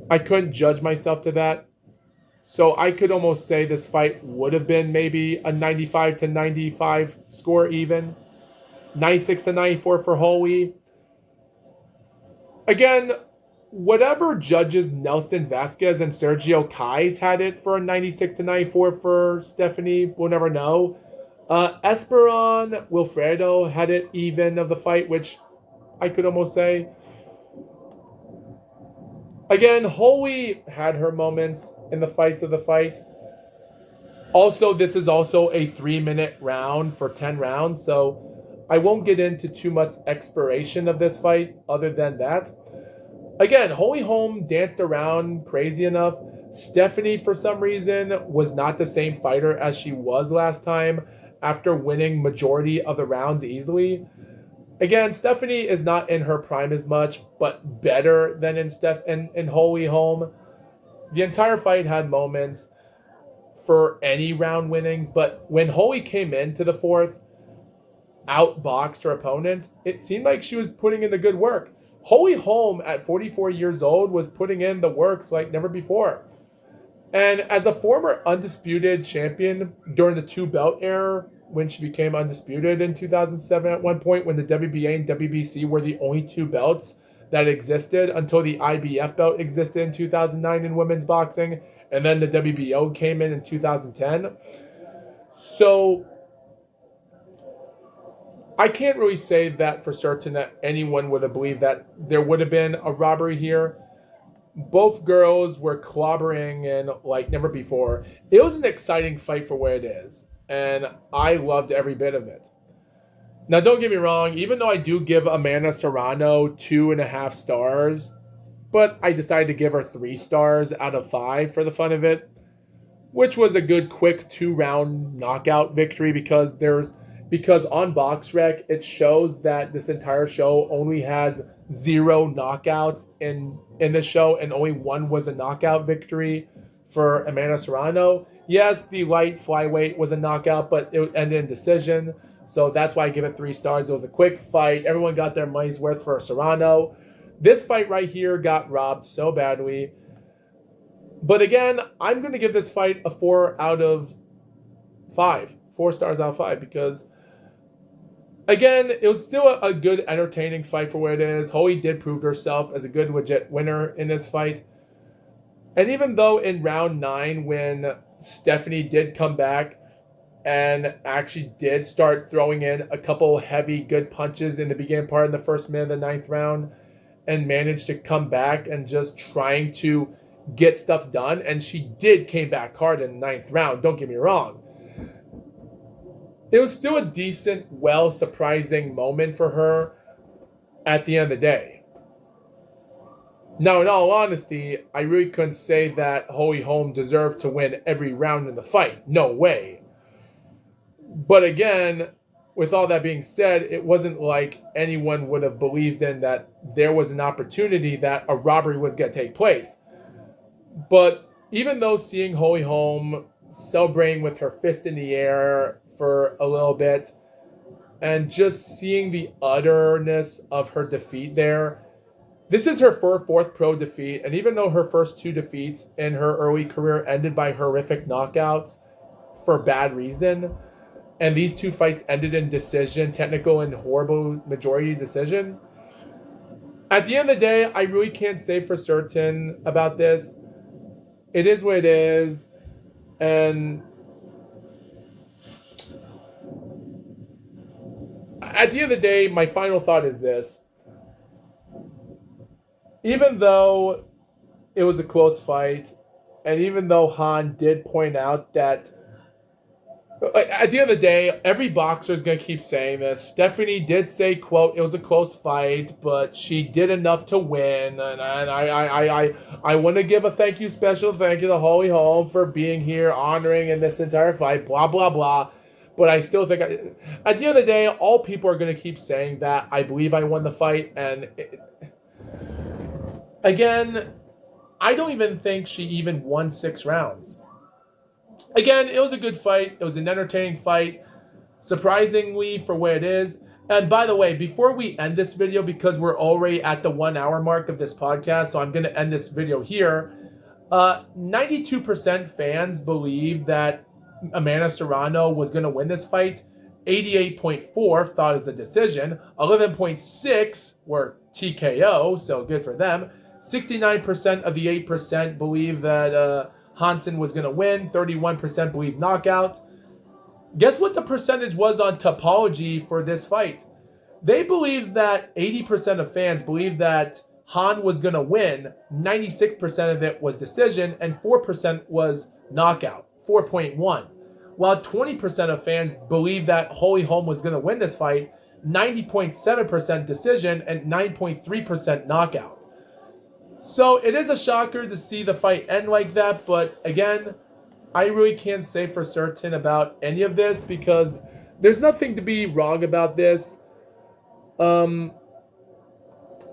S1: I couldn't judge myself to that. So I could almost say this fight would have been maybe a 95-95 score even. 96-94 for Holly. Again, whatever judges Nelson Vasquez and Sergio Kais had it for a 96 to 94 for Stephanie, we'll never know. Esperon Wilfredo had it even of the fight, which I could almost say. Again, Holy had her moments in the fights of the fight. Also, this is also a 3-minute round for 10 rounds, so I won't get into too much exploration of this fight other than that. Again, Holy Holm danced around crazy enough. Stephanie, for some reason, was not the same fighter as she was last time after winning majority of the rounds easily. Again, Stephanie is not in her prime as much, but better than in Holy Holm. The entire fight had moments for any round winnings, but when Holy came into the fourth, outboxed her opponents, it seemed like she was putting in the good work. Holy Holm, at 44 years old, was putting in the works like never before. And as a former undisputed champion during the two-belt era, when she became undisputed in 2007 at one point, when the WBA and WBC were the only two belts that existed until the IBF belt existed in 2009 in women's boxing, and then the WBO came in 2010. So I can't really say that for certain that anyone would have believed that there would have been a robbery here. Both girls were clobbering in like never before. It was an exciting fight for what it is, and I loved every bit of it. Now, don't get me wrong, even though I do give Amanda Serrano 2.5 stars, but I decided to give her 3 stars out of 5 for the fun of it, which was a good quick 2-round knockout victory because on BoxRec it shows that this entire show only has 0 knockouts in the show, and only 1 was a knockout victory for Amanda Serrano. Yes, the light flyweight was a knockout, but it ended in decision. So that's why I give it 3 stars. It was a quick fight. Everyone got their money's worth for Serrano. This fight right here got robbed so badly. But again, I'm going to give this fight a 4 out of 5. 4 stars out of 5 because, again, it was still a good, entertaining fight for what it is. Holy did prove herself as a good, legit winner in this fight. And even though in round 9, when Stephanie did come back and actually did start throwing in a couple heavy, good punches in the beginning part of the first minute of the 9th round and managed to come back and just trying to get stuff done. And she came back hard in the 9th round, don't get me wrong. It was still a decent, surprising moment for her at the end of the day. Now, in all honesty, I really couldn't say that Holy Holm deserved to win every round in the fight. No way. But again, with all that being said, it wasn't like anyone would have believed in that there was an opportunity that a robbery was going to take place. But even though seeing Holy Holm celebrating with her fist in the air for a little bit and just seeing the utterness of her defeat there, this is her fourth pro defeat, and even though her first 2 defeats in her early career ended by horrific knockouts for bad reason, and these 2 fights ended in decision, technical and horrible majority decision, at the end of the day, I really can't say for certain about this. It is what it is, and at the end of the day, my final thought is this. Even though it was a close fight, and even though Han did point out that at the end of the day, every boxer is going to keep saying this. Stephanie did say, quote, it was a close fight, but she did enough to win. And I want to give a special thank you to Holy Holm for being here, honoring in this entire fight, blah, blah, blah. But I still think, at the end of the day, all people are going to keep saying that I believe I won the fight. And again, I don't even think she even won 6 rounds. Again, it was a good fight. It was an entertaining fight, surprisingly for what it is. And by the way, before we end this video, because we're already at the 1 hour mark of this podcast, so I'm going to end this video here. 92% fans believe that Amanda Serrano was going to win this fight. 88.4 thought it was a decision. 11.6 were TKO, so good for them. 69% of the 8% believe that Hansen was going to win. 31% believe knockout. Guess what the percentage was on Topology for this fight? They believe that 80% of fans believe that Han was going to win. 96% of it was decision, and 4% was knockout. 4.1. While 20% of fans believe that Holy Holm was going to win this fight. 90.7% decision and 9.3% knockout. So it is a shocker to see the fight end like that, but again, I really can't say for certain about any of this because there's nothing to be wrong about this.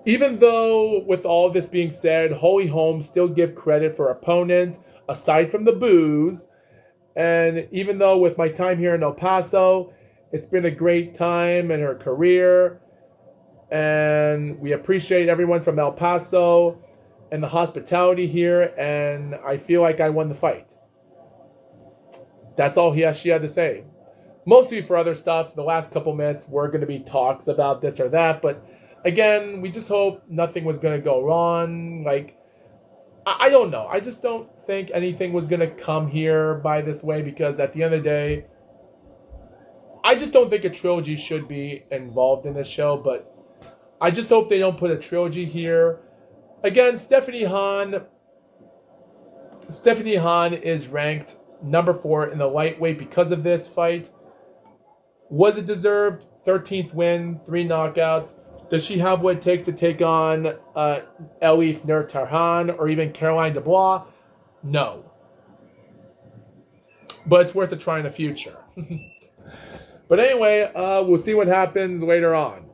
S1: Even though, with all of this being said, Holy Holm still give credit for opponent, aside from the boos. And even though with my time here in El Paso, it's been a great time in her career. And we appreciate everyone from El Paso and the hospitality here. And I feel like I won the fight. That's all she had to say. Mostly for other stuff. The last couple minutes were going to be talks about this or that. But again, we just hope nothing was going to go wrong. Like, I don't know. I just don't think anything was going to come here by this way because at the end of the day, I just don't think a trilogy should be involved in this show. But I just hope they don't put a trilogy here. Again, Stephanie Han is ranked number 4 in the lightweight because of this fight. Was it deserved? 13th win, 3 knockouts. Does she have what it takes to take on Elif Nur-Tarhan or even Caroline Dubois? No. But it's worth a try in the future. But anyway, we'll see what happens later on.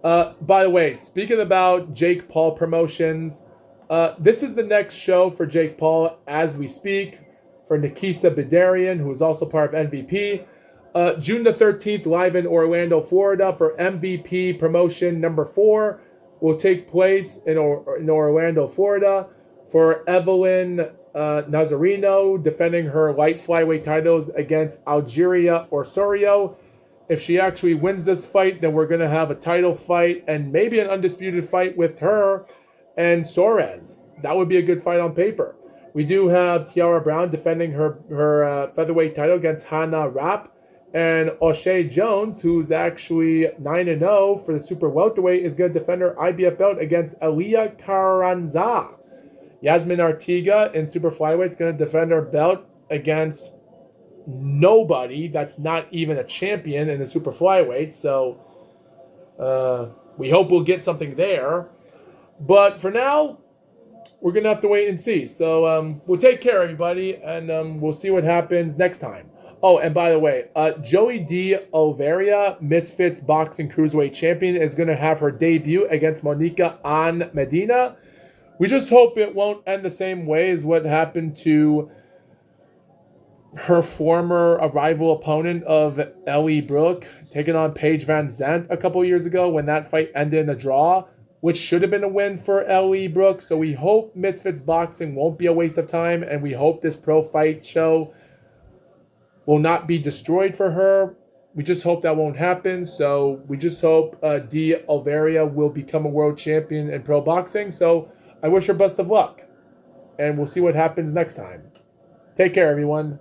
S1: By the way, speaking about Jake Paul promotions, this is the next show for Jake Paul as we speak for Nikisa Bidarian, who is also part of MVP. June the 13th, live in Orlando, Florida for MVP promotion number 4 will take place in Orlando, Florida for Evelyn Nazareno defending her light flyweight titles against Algeria Osorio. If she actually wins this fight, then we're going to have a title fight and maybe an undisputed fight with her and Suarez. That would be a good fight on paper. We do have Tiara Brown defending her featherweight title against Hannah Rapp. And O'Shea Jones, who's actually 9-0 for the super welterweight, is going to defend her IBF belt against Elia Carranza. Yasmin Artiga in super flyweight is going to defend her belt against nobody that's not even a champion in the super flyweight. So we hope we'll get something there. But for now, we're going to have to wait and see. So we'll take care, everybody, and we'll see what happens next time. Oh, and by the way, Joey D. Oliveira, Misfits Boxing Cruiserweight Champion, is going to have her debut against Monica Ann Medina. We just hope it won't end the same way as what happened to her former rival opponent of Ellie Brooke, taking on Paige Van Zandt a couple years ago when that fight ended in a draw, which should have been a win for Ellie Brooke. So we hope Misfits Boxing won't be a waste of time, and we hope this pro fight show will not be destroyed for her. We just hope that won't happen. So we just hope D. Oliveira will become a world champion in pro boxing. So I wish her best of luck. And we'll see what happens next time. Take care, everyone.